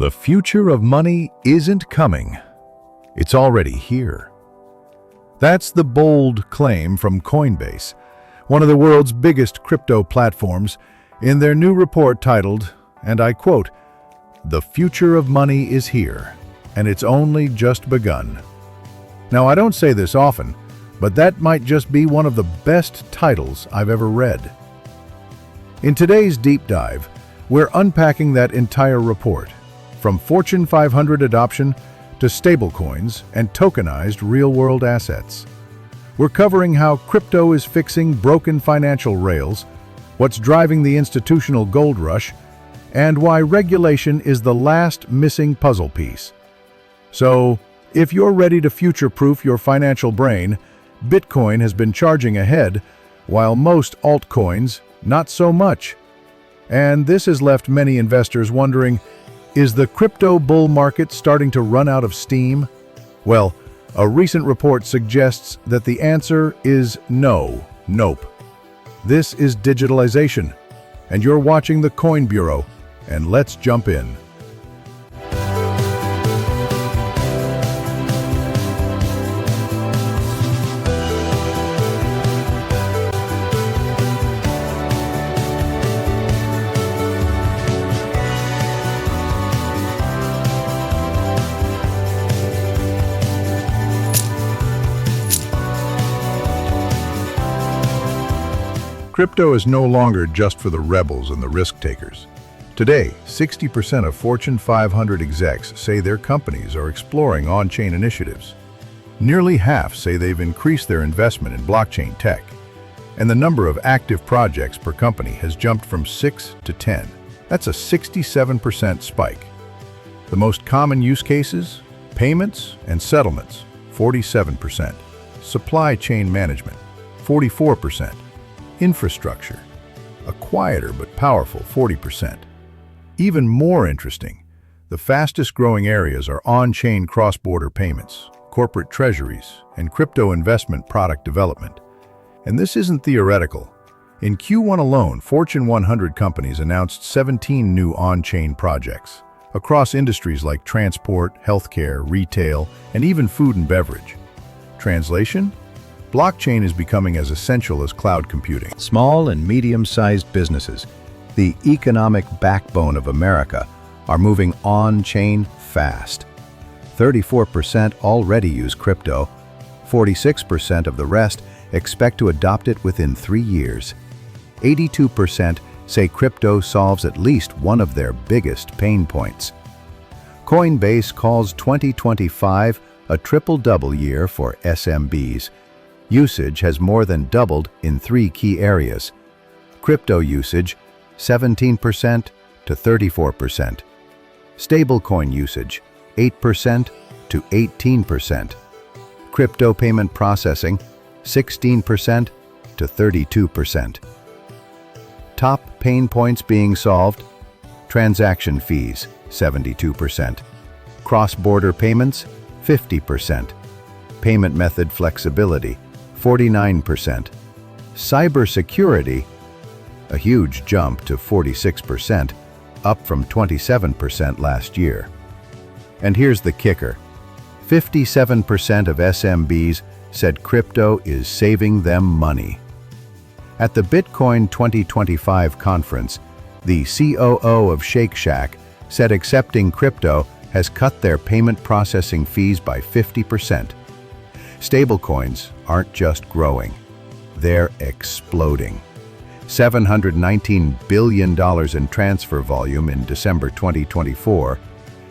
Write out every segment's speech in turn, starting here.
The future of money isn't coming. It's already here. That's the bold claim from Coinbase, one of the world's biggest crypto platforms, in their new report titled, and I quote, "The future of money is here, and it's only just begun." Now, I don't say this often, but that might just be one of the best titles I've ever read. In today's deep dive, we're unpacking that entire report, from Fortune 500 adoption to stablecoins and tokenized real-world assets. We're covering how crypto is fixing broken financial rails, what's driving the institutional gold rush, and why regulation is the last missing puzzle piece. So, if you're ready to future-proof your financial brain, Bitcoin has been charging ahead, while most altcoins, not so much. And this has left many investors wondering, is the crypto bull market starting to run out of steam? Well, a recent report suggests that the answer is nope. This is digitalization, and you're watching the Coin Bureau, and let's jump in. Crypto is no longer just for the rebels and the risk takers. Today, 60% of Fortune 500 execs say their companies are exploring on-chain initiatives. Nearly half say they've increased their investment in blockchain tech, and the number of active projects per company has jumped from 6 to 10. That's a 67% spike. The most common use cases? Payments and settlements, 47%. Supply chain management, 44%. Infrastructure, a quieter but powerful 40%. Even more interesting, the fastest growing areas are on-chain cross-border payments, corporate treasuries, and crypto investment product development. And this isn't theoretical. In Q1 alone, Fortune 100 companies announced 17 new on-chain projects across industries like transport, healthcare, retail, and even food and beverage. Translation? Blockchain is becoming as essential as cloud computing. Small and medium-sized businesses, the economic backbone of America, are moving on-chain fast. 34% already use crypto. 46% of the rest expect to adopt it within 3 years. 82% say crypto solves at least one of their biggest pain points. Coinbase calls 2025 a triple-double year for SMBs. Usage has more than doubled in 3 key areas. Crypto usage, 17% to 34%. Stablecoin usage, 8% to 18%. Crypto payment processing, 16% to 32%. Top pain points being solved: transaction fees, 72%. Cross-border payments, 50%. Payment method flexibility, 49%. Cybersecurity, a huge jump to 46%, up from 27% last year. And here's the kicker: 57% of SMBs said crypto is saving them money. At the Bitcoin 2025 conference, the COO of Shake Shack said accepting crypto has cut their payment processing fees by 50%. Stablecoins aren't just growing, they're exploding. $719 billion in transfer volume in December 2024,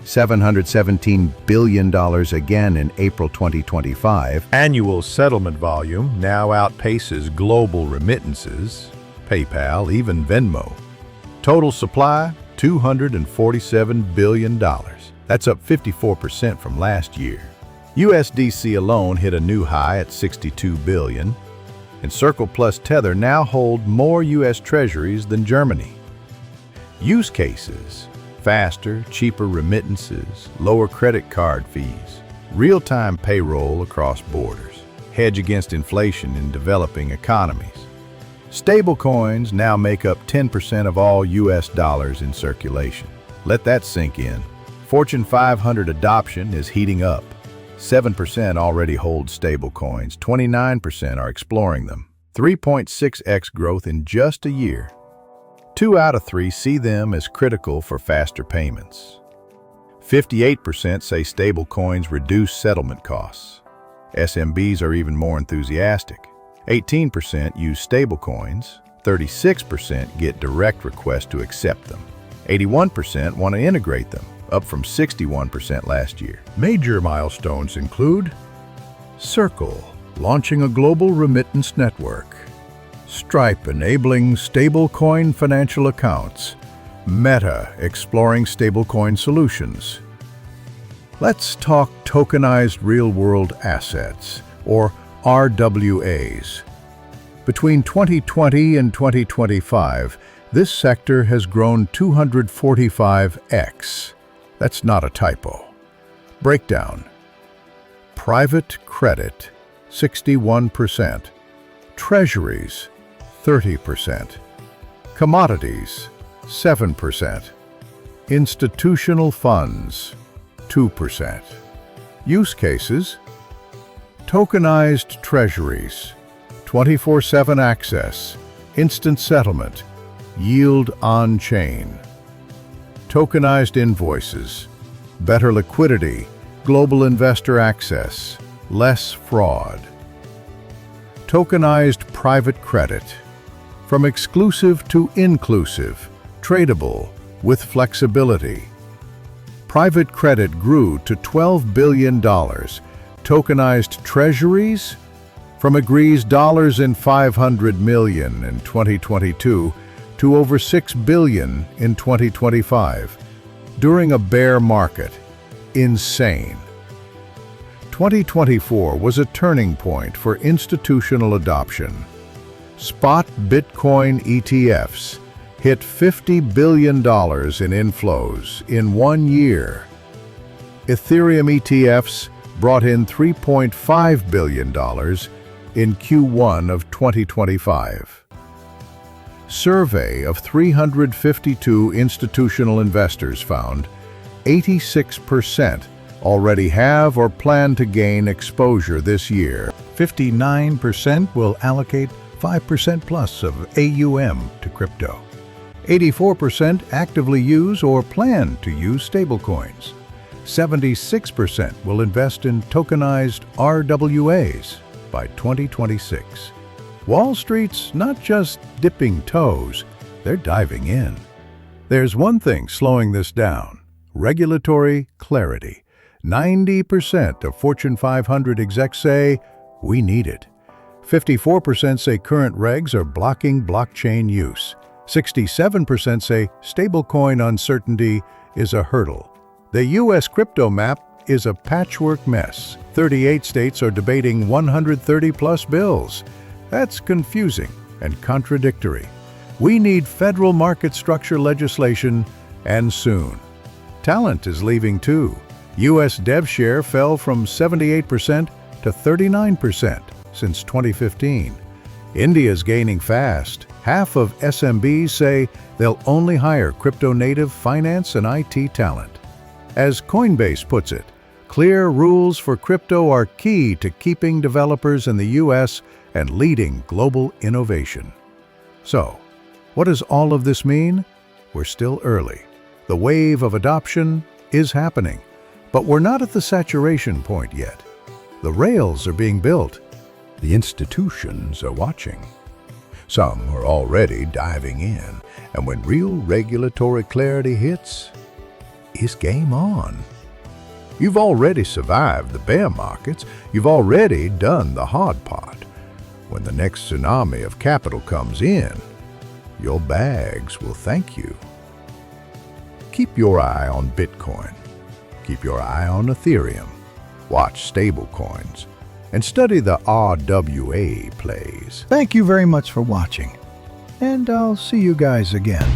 $717 billion again in April 2025. Annual settlement volume now outpaces global remittances, PayPal, even Venmo. Total supply, $247 billion. That's up 54% from last year. USDC alone hit a new high at $62 billion, and Circle plus Tether now hold more US treasuries than Germany. Use cases: faster, cheaper remittances, lower credit card fees, real-time payroll across borders, hedge against inflation in developing economies. Stablecoins now make up 10% of all US dollars in circulation. Let that sink in. Fortune 500 adoption is heating up. 7% already hold stablecoins, 29% are exploring them. 3.6x growth in just a year. 2 out of 3 see them as critical for faster payments. 58% say stablecoins reduce settlement costs. SMBs are even more enthusiastic. 18% use stablecoins, 36% get direct requests to accept them. 81% want to integrate them, up from 61% last year. Major milestones include Circle, launching a global remittance network. Stripe enabling stablecoin financial accounts. Meta exploring stablecoin solutions. Let's talk tokenized real-world assets, or RWAs. Between 2020 and 2025, this sector has grown 245x. That's not a typo. Breakdown. Private credit, 61%. Treasuries, 30%. Commodities, 7%. Institutional funds, 2%. Use cases: tokenized treasuries, 24/7 access, instant settlement, yield on-chain. Tokenized invoices, better liquidity, global investor access, less fraud. Tokenized private credit, from exclusive to inclusive, tradable, with flexibility. Private credit grew to $12 billion. Tokenized treasuries, from agrees $500 million in 2022 to over $6 billion in 2025. During a bear market. Insane. 2024 was a turning point for institutional adoption. Spot Bitcoin ETFs hit $50 billion in inflows in 1 year. Ethereum ETFs brought in $3.5 billion in Q1 of 2025. Survey of 352 institutional investors found 86% already have or plan to gain exposure this year. 59% will allocate 5% plus of AUM to crypto. 84% actively use or plan to use stablecoins. 76% will invest in tokenized RWAs by 2026. Wall Street's not just dipping toes, they're diving in. There's one thing slowing this down: regulatory clarity. 90% of Fortune 500 execs say, we need it. 54% say current regs are blocking blockchain use. 67% say stablecoin uncertainty is a hurdle. The U.S. crypto map is a patchwork mess. 38 states are debating 130-plus bills. That's confusing and contradictory. We need federal market structure legislation, and soon. Talent is leaving too. U.S. dev share fell from 78% to 39% since 2015. India's gaining fast. Half of SMBs say they'll only hire crypto-native finance and IT talent. As Coinbase puts it, clear rules for crypto are key to keeping developers in the U.S. and leading global innovation. So, what does all of this mean? We're still early. The wave of adoption is happening, but we're not at the saturation point yet. The rails are being built. The institutions are watching. Some are already diving in, and when real regulatory clarity hits, it's game on. You've already survived the bear markets. You've already done the hard part. When the next tsunami of capital comes in, your bags will thank you. Keep your eye on Bitcoin. Keep your eye on Ethereum. Watch stablecoins and study the RWA plays. Thank you very much for watching, and I'll see you guys again.